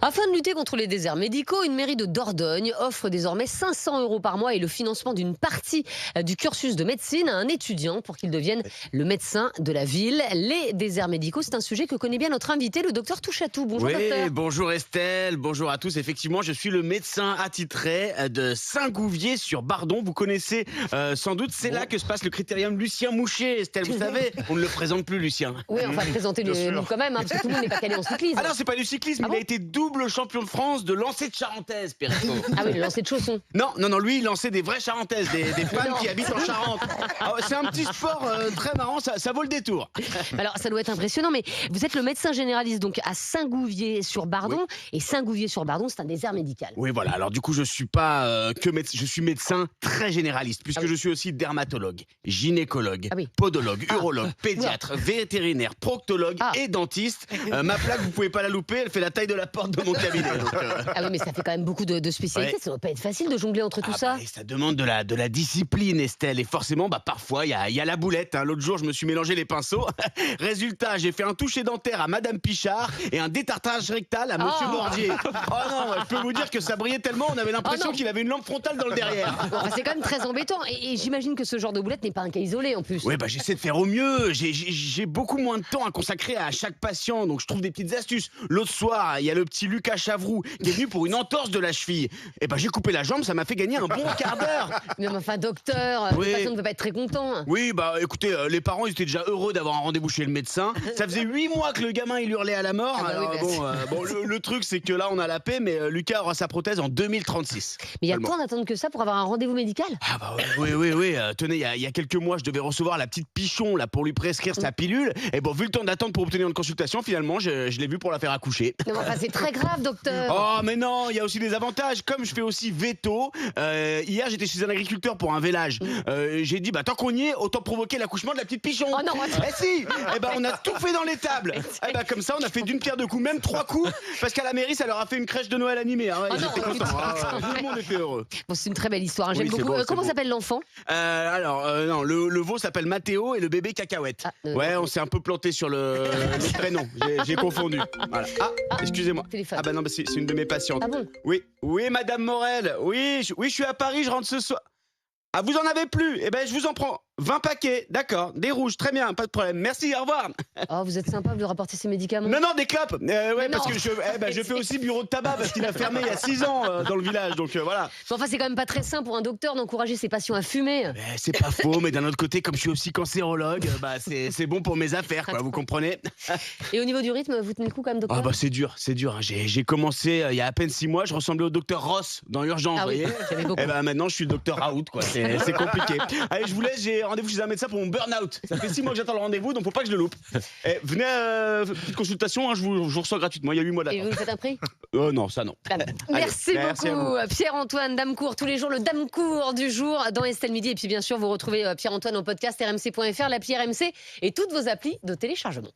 Afin de lutter contre les déserts médicaux, une mairie de Dordogne offre désormais 500 € par mois et le financement d'une partie du cursus de médecine à un étudiant pour qu'il devienne le médecin de la ville. Les déserts médicaux, c'est un sujet que connaît bien notre invité, le docteur Touchatou. Bonjour docteur. Bonjour Estelle, bonjour à tous. Effectivement, je suis le médecin attitré de Saint-Gouvier-sur-Bardon. Vous connaissez sans doute, c'est là que se passe le critérium Lucien Mouchet. Estelle, vous savez, on ne le présente plus, Lucien. Oui, on va le présenter nous quand même, parce que tout le monde n'est pas calé en cyclisme. Ah non, c'est pas du cyclisme, il a été double champion de France de lancer de charentaise, Perico. Ah oui, le lancer de chaussons. Non, lui, il lançait des vraies charentaises, des femmes qui habitent en Charente. Ah, c'est un petit sport très marrant, ça vaut le détour. Alors, ça doit être impressionnant, mais vous êtes le médecin généraliste donc à Saint-Gouvier-sur-Bardon. Oui. Et Saint-Gouvier-sur-Bardon, c'est un désert médical. Oui, voilà. Alors, du coup, je suis pas que médecin, je suis médecin très généraliste, puisque je suis aussi dermatologue, gynécologue, podologue, urologue, pédiatre, vétérinaire, proctologue et dentiste. Ma plaque, vous pouvez pas la louper, elle fait la taille de la porte de mon cabinet. Donc, Ah oui, mais ça fait quand même beaucoup de spécialités. Ça doit pas être facile de jongler entre tout ça. Ça demande de la discipline, Estelle. Et forcément, parfois, il y a la boulette. L'autre jour, je me suis mélangé les pinceaux. Résultat, j'ai fait un toucher dentaire à Madame Pichard et un détartrage rectal à Monsieur Mordier. Oh non, je peux vous dire que ça brillait tellement, on avait l'impression qu'il avait une lampe frontale dans le derrière. C'est quand même très embêtant. Et j'imagine que ce genre de boulette n'est pas un cas isolé en plus. Oui, j'essaie de faire au mieux. J'ai beaucoup moins de temps à consacrer à chaque patient, donc je trouve des petites astuces. L'autre soir, il y a le petit Lucas Chavroux qui est venu pour une entorse de la cheville. Et j'ai coupé la jambe, ça m'a fait gagner un bon quart d'heure. Mais enfin, docteur, le patient ne peut pas être très content. Oui, écoutez, les parents, ils étaient déjà heureux d'avoir un rendez-vous chez le médecin. Ça faisait 8 mois que le gamin, il hurlait à la mort. Le truc, c'est que là, on a la paix, mais Lucas aura sa prothèse en 2036. Mais il y a le temps d'attendre que ça pour avoir un rendez-vous médical? Oui. Tenez, il y a quelques mois, je devais recevoir la petite Pichon là pour lui prescrire sa pilule. Et vu le temps d'attendre pour obtenir une consultation, finalement, je l'ai vu pour la faire accoucher. Non, enfin, c'est très grave, docteur. Oh, mais non, il y a aussi des avantages. Comme je fais aussi veto, hier, j'étais chez un agriculteur pour un vélage. J'ai dit, tant qu'on y est, autant provoquer l'accouchement de la petite Pichon. Oh non, si. On a tout fait dans les tables. Comme ça, on a fait d'une pierre deux coups, même 3 coups, parce qu'à la mairie, ça leur a fait une crèche de Noël animée. Ils étaient contents. Tout le monde était heureux. Bon, c'est une très belle histoire. J'aime beaucoup. Comment s'appelle l'enfant? Non, le veau s'appelle Mathéo et le bébé Cacahuète. On s'est un peu planté sur le prénom. J'ai confondu. Voilà. Excusez-moi. Non, c'est une de mes patientes. Ah bon? Oui, Madame Morel. Oui, je suis à Paris, je rentre ce soir. Ah, vous en avez plus? Je vous en prends 20 paquets, d'accord, des rouges, très bien, pas de problème. Merci, au revoir. Oh, vous êtes sympa de rapporter ces médicaments. Non, des clopes. Parce que je fais aussi bureau de tabac parce qu'il a fermé il y a 6 ans dans le village, donc voilà. Enfin, c'est quand même pas très sain pour un docteur d'encourager ses patients à fumer. C'est pas faux, mais d'un autre côté, comme je suis aussi cancérologue, c'est bon pour mes affaires, quoi, vous comprenez? Et au niveau du rythme, vous tenez le coup quand même, docteur? C'est dur. J'ai commencé il y a à peine 6 mois, je ressemblais au docteur Ross dans Urgence, vous voyez. Maintenant, je suis le docteur Raoult, quoi. C'est compliqué. Allez, je vous laisse, j'ai rendez-vous chez un médecin pour mon burn-out. Ça fait 6 mois que j'attends le rendez-vous, donc faut pas que je le loupe. Venez à petite consultation, je vous reçois gratuitement, il y a 8 mois d'attente. Et vous faites un prix? Non, ça non. Merci beaucoup, Pierre-Antoine Damecourt. Tous les jours, le Damecourt du jour dans Estelle Midi. Et puis bien sûr, vous retrouvez Pierre-Antoine en podcast rmc.fr, l'appli RMC et toutes vos applis de téléchargement.